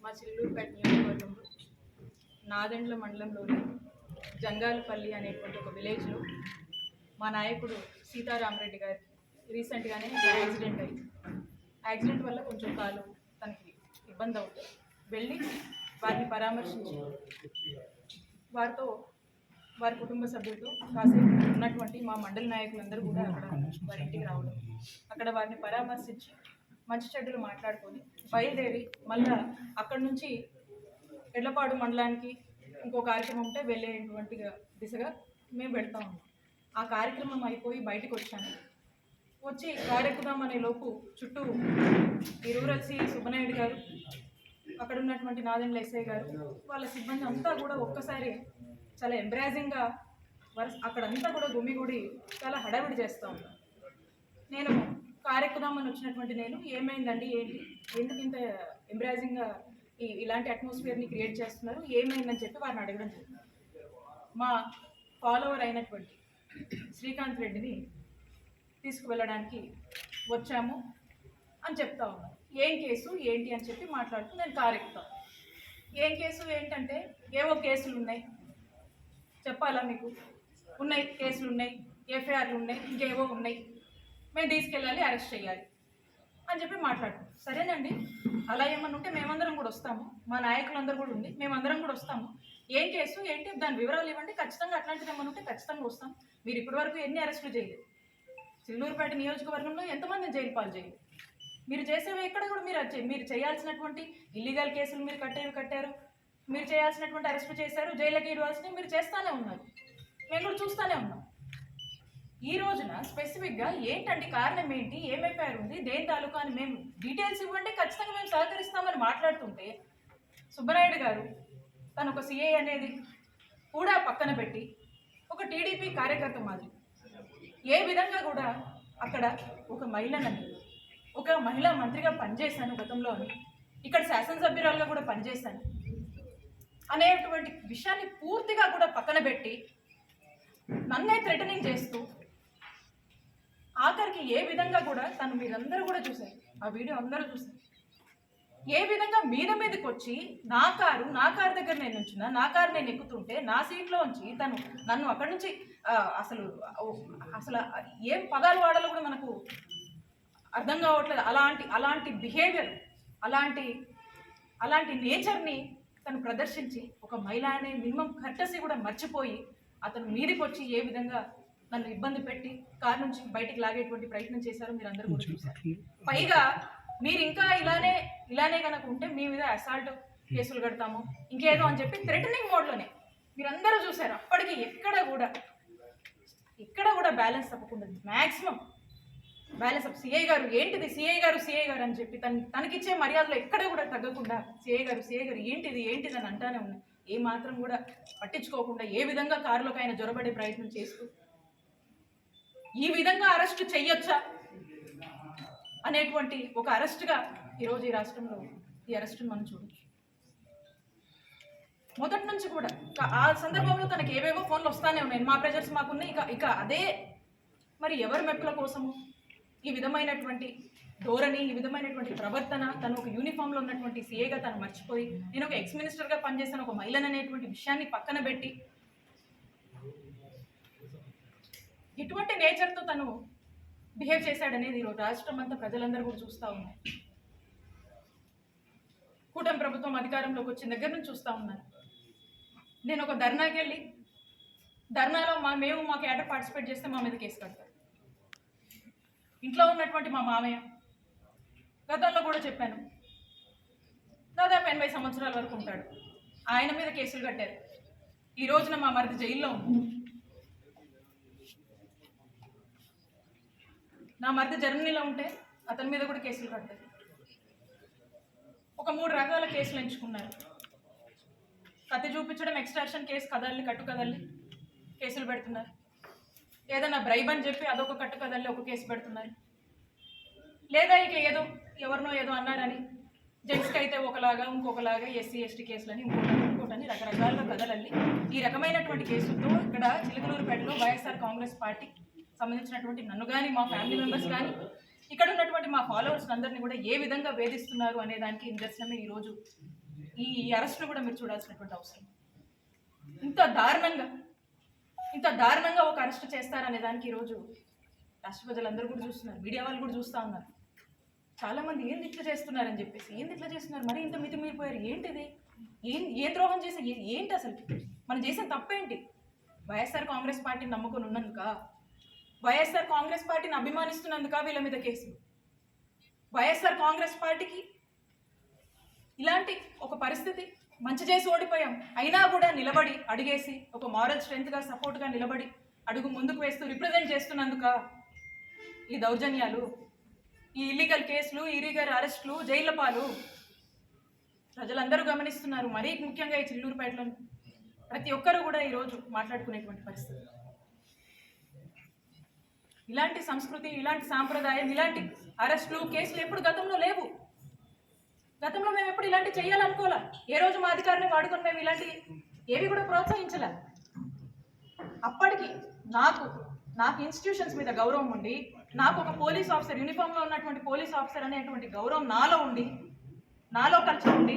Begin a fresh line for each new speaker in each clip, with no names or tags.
మా చిల్లూరుపేట నియోజకవర్గంలో నాదెండ్ల మండలంలోని జంగాలపల్లి అనేటువంటి ఒక విలేజ్లో మా నాయకుడు సీతారామరెడ్డి గారికి రీసెంట్గానే యాక్సిడెంట్ అయింది. యాక్సిడెంట్ వల్ల కొంచెం కాలు తనకి ఇబ్బంది అవుతుంది. వెళ్ళి వారిని పరామర్శించి వారి కుటుంబ సభ్యులతో కాసేపు ఉన్నటువంటి మా మండల నాయకులందరూ కూడా అక్కడ వారి ఇంటికి రావడం, అక్కడ వారిని పరామర్శించి మంచి చెడ్డలు మాట్లాడుకొని బయలుదేరి మళ్ళా అక్కడి నుంచి ఎడ్లపాడు మండలానికి ఇంకో కార్యక్రమం ఉంటే వెళ్ళేటువంటి దిశగా మేము వెళ్తా ఉన్నాం. ఆ కార్యక్రమం అయిపోయి బయటకు వచ్చాను. వచ్చి కారెక్కుదాం అనే లోపు చుట్టూ ఈ రూరల్ సి సుబ్బనాయుడు గారు, అక్కడ ఉన్నటువంటి నాదెండ్ల ఎస్ఐ గారు, వాళ్ళ సిబ్బంది అంతా కూడా ఒక్కసారి చాలా ఎంబ్రాజింగ్గా అక్కడంతా కూడా గుమిగూడి చాలా హడావిడి చేస్తూ ఉంటాను. నేను కారెక్కుదామని వచ్చినటువంటి నేను ఏమైందండి, ఎందుకు ఇంత ఎంబ్రాజింగ్గా ఇలాంటి అట్మాస్ఫియర్ని క్రియేట్ చేస్తున్నారు, ఏమైందని చెప్పి వారిని అడగడం జరిగింది. మా ఫాలోవర్ అయినటువంటి శ్రీకాంత్ రెడ్డిని తీసుకువెళ్ళడానికి వచ్చాము అని చెప్తా ఉన్నాను. ఏం కేసు ఏంటి అని చెప్పి మాట్లాడుతూ నేను కారు ఎక్కుతాను. ఏం కేసు ఏంటంటే ఏవో కేసులు ఉన్నాయి, చెప్పాలా మీకు, ఉన్నాయి కేసులు ఉన్నాయి, ఎఫ్ఐఆర్లు ఉన్నాయి, ఇంకేవో ఉన్నాయి, మేము తీసుకెళ్ళాలి, అరెస్ట్ చేయాలి అని చెప్పి మాట్లాడుతాం. సరేనండి, అలా ఏమన్నా ఉంటే మేమందరం కూడా వస్తాము, మా నాయకులందరూ కూడా ఉంది, మేమందరం కూడా వస్తాము. ఏం కేసు ఏంటి దాని వివరాలు ఇవ్వండి, ఖచ్చితంగా అట్లాంటిది ఏమన్నా ఉంటే ఖచ్చితంగా వస్తాం. మీరు ఇప్పటివరకు ఎన్ని అరెస్టులు చేయలేదు, చిల్లూరుపేట నియోజకవర్గంలో ఎంతమందిని జైలు పాలు చేయలేదు, మీరు చేసేవి ఎక్కడ కూడా మీరు చేయాల్సినటువంటి ఇల్లీగల్ కేసులు మీరు కట్టారు, మీరు చేయాల్సినటువంటి అరెస్టు చేశారు, జైలుకి ఇవ్వాల్సినవి మీరు చేస్తూనే ఉన్నారు, మేము కూడా చూస్తూనే ఉన్నాం. ఈ రోజున స్పెసిఫిక్గా ఏంటంటే కారణం ఏంటి, ఏమైపోయారు ఉంది, దేని తాలూకా అని మేము డీటెయిల్స్ ఇవ్వండి, ఖచ్చితంగా మేము సహకరిస్తామని మాట్లాడుతుంటే సుబ్బనాయుడు గారు తను ఒక సిఐ అనేది కూడా పక్కన పెట్టి ఒక టీడీపీ కార్యకర్త మాదిరి ఏ విధంగా కూడా అక్కడ ఒక మహిళనని, ఒక మహిళా మంత్రిగా పనిచేశాను గతంలో అని, ఇక్కడ శాసనసభ్యురాలుగా కూడా పనిచేశాను అనేటువంటి విషయాన్ని పూర్తిగా కూడా పక్కన పెట్టి నన్నే థ్రెటనింగ్ చేస్తూ ఆఖరికి ఏ విధంగా కూడా తను మీరందరూ కూడా చూశారు, ఆ వీడియో అందరూ చూశారు, ఏ విధంగా మీదకి వచ్చి నా కారు దగ్గర నేను ఉంచిన, నా కారు నేను ఎక్కుతుంటే నా సీట్లో ఉంచి తను నన్ను అక్కడి నుంచి అసలు ఏం పదాలు వాడాలో కూడా మనకు అర్థం కావట్లేదు. అలాంటి బిహేవియర్, అలాంటి నేచర్ని తను ప్రదర్శించి ఒక మహిళ అనే మినిమం కర్టసీ కూడా మర్చిపోయి అతను మీదికి వచ్చి ఏ విధంగా నన్ను ఇబ్బంది పెట్టి కారు నుంచి బయటికి లాగేటువంటి ప్రయత్నం చేశారో మీరు అందరూ కూడా చూశారు. పైగా మీరు ఇంకా ఇలానే కనుక ఉంటే మీ మీద అసాల్ట్ కేసులు కడతాము ఇంకేదో అని చెప్పి థ్రెటనింగ్ మోడ్లోనే మీరందరూ చూశారు. అప్పటికి ఎక్కడ కూడా బ్యాలెన్స్ తప్పకుండా మ్యాక్సిమం బ్యాలెన్స్ అప్. సిఐ గారు ఏంటిది, సిఐ గారు అని చెప్పి తనకిచ్చే మర్యాదలో ఎక్కడ కూడా తగ్గకుండా సిఐ గారు ఏంటిది అని అంటానే ఉన్నాయి. ఏ మాత్రం కూడా పట్టించుకోకుండా ఏ విధంగా కారులోకి ఆయన జొరబడే ప్రయత్నం చేస్తూ ఈ విధంగా అరెస్టు చెయ్యొచ్చా అనేటువంటి ఒక అరెస్టుగా ఈరోజు ఈ రాష్ట్రంలో ఈ అరెస్టును మనం చూడొచ్చు. మొదటి నుంచి కూడా ఆ సందర్భంలో తనకి ఏవేవో ఫోన్లు వస్తానే ఉన్నాయి, మా ప్రెజర్స్ మాకున్నాయి. ఇక అదే మరి ఎవరి మెప్పుల కోసము ఈ విధమైనటువంటి ధోరణి, ఈ విధమైనటువంటి ప్రవర్తన, తను ఒక యూనిఫామ్లో ఉన్నటువంటి సీఏగా తను మర్చిపోయి నేను ఒక ఎక్స్ మినిస్టర్గా పనిచేసిన ఒక మహిళను అనేటువంటి విషయాన్ని పక్కన పెట్టి ఇటువంటి నేచర్తో తను బిహేవ్ చేశాడనేది ఈరోజు రాష్ట్రం అంతా ప్రజలందరూ కూడా చూస్తూ ఉన్నారు. కూటమి ప్రభుత్వం అధికారంలోకి వచ్చిన దగ్గర నుంచి చూస్తూ ఉన్నారు. నేను ఒక ధర్నాకి వెళ్ళి ధర్నాలో మా క్యాడర్ పార్టిసిపేట్ చేస్తే మా మీద కేసు కడతారు. ఇంట్లో ఉన్నటువంటి మా మామయ్య, గతంలో కూడా చెప్పాను, దాదాపు 80 సంవత్సరాల వరకు ఉంటాడు, ఆయన మీద కేసులు కట్టారు. ఈ రోజున మా మరిది జైల్లో ఉంది. నా మరిది జర్మనీలో ఉంటే అతని మీద కూడా కేసులు కట్టారు. ఒక 3 రకాల కేసులు ఎంచుకున్నారు. కత్తి చూపించడం, ఎక్స్ట్రాక్షన్ కేసు, కట్టు కదల్లి కేసులు పెడుతున్నారు. ఏదైనా బ్రైబ్ అని చెప్పి అదొక కట్టు కదల్లి ఒక కేసు పెడుతున్నారు. లేదా ఇక ఎవరినో ఏదో అన్నారని జెంట్స్కి అయితే ఒకలాగా, ఇంకొకలాగా ఎస్సీ ఎస్టీ కేసులని ఇంకోటని రకరకాలుగా కదలల్లి ఈ రకమైనటువంటి కేసులతో ఇక్కడ చిలకలూరుపేటలో వైఎస్ఆర్ కాంగ్రెస్ పార్టీ సంబంధించినటువంటి నన్ను కానీ, మా ఫ్యామిలీ మెంబర్స్ కానీ, ఇక్కడ ఉన్నటువంటి మా ఫాలోవర్స్ అందరినీ కూడా ఏ విధంగా వేధిస్తున్నారు అనే దానికి నిదర్శనమే ఈరోజు ఈ అరెస్ట్ను కూడా మీరు చూడాల్సినటువంటి అవసరం. ఇంత దారుణంగా ఒక అరెస్ట్ చేస్తారనే దానికి ఈరోజు రాష్ట్ర ప్రజలందరూ కూడా చూస్తున్నారు, మీడియా వాళ్ళు కూడా చూస్తూ ఉన్నారు. చాలామంది ఏంది ఇట్లా చేస్తున్నారని చెప్పేసి, ఏంది ఇట్లా చేస్తున్నారు, మరి ఇంత మితిమీరిపోయారు, ఏంటిది, ఏం ద్రోహం చేసి, ఏంటి అసలు మనం చేసిన తప్పేంటి? వైఎస్ఆర్ కాంగ్రెస్ పార్టీని నమ్ముకొని ఉన్నందుక, వైఎస్ఆర్ కాంగ్రెస్ పార్టీని అభిమానిస్తున్నందుక వీళ్ళ మీద కేసు? వైఎస్ఆర్ కాంగ్రెస్ పార్టీకి ఇలాంటి ఒక పరిస్థితి, మంచి చేసి ఓడిపోయాం అయినా కూడా నిలబడి అడిగేసి ఒక మారల్ స్ట్రెంత్గా సపోర్ట్గా నిలబడి అడుగు ముందుకు వేస్తూ రిప్రజెంట్ చేస్తున్నందుక ఈ దౌర్జన్యాలు, ఈ ఇల్లీగల్ కేసులు, ఇల్లీగల్ అరెస్టులు, జైళ్ల పాలు ప్రజలందరూ గమనిస్తున్నారు. మరీ ముఖ్యంగా ఈ చిల్లూరుపేటలో ప్రతి ఒక్కరూ కూడా ఈరోజు మాట్లాడుకునేటువంటి పరిస్థితి. ఇలాంటి సంస్కృతి, ఇలాంటి సాంప్రదాయం, ఇలాంటి అరెస్టులు, కేసులు ఎప్పుడు గతంలో లేవు. గతంలో మేము ఎప్పుడు ఇలాంటి చేయాలనుకోలే. ఏ రోజు మా అధికారాన్ని వాడుకొని మేము ఇలాంటి ఏవి కూడా ప్రోత్సహించలే. అప్పటికి నాకు ఇన్స్టిట్యూషన్స్ మీద గౌరవం ఉండి, నాకు ఒక పోలీస్ ఆఫీసర్, యూనిఫామ్లో ఉన్నటువంటి పోలీస్ ఆఫీసర్ అనేటువంటి గౌరవం నాలో ఉండి, నాలో కల్చర్ ఉండి,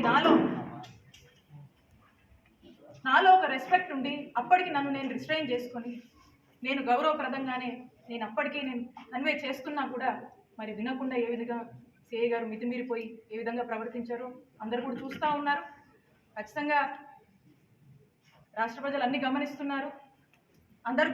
నాలో ఒక రెస్పెక్ట్ ఉండి, అప్పటికి నన్ను నేను రిస్ట్రైన్ చేసుకొని నేను గౌరవప్రదంగానే నేను అప్పటికే నేను కన్వే చేస్తున్నా కూడా మరి వినకుండా ఏ విధంగా సిఐ గారు మితిమీరిపోయి ఏ విధంగా ప్రవర్తించారో అందరూ కూడా చూస్తూ ఉన్నారు. ఖచ్చితంగా రాష్ట్ర ప్రజలు అన్ని గమనిస్తున్నారు. అందరూ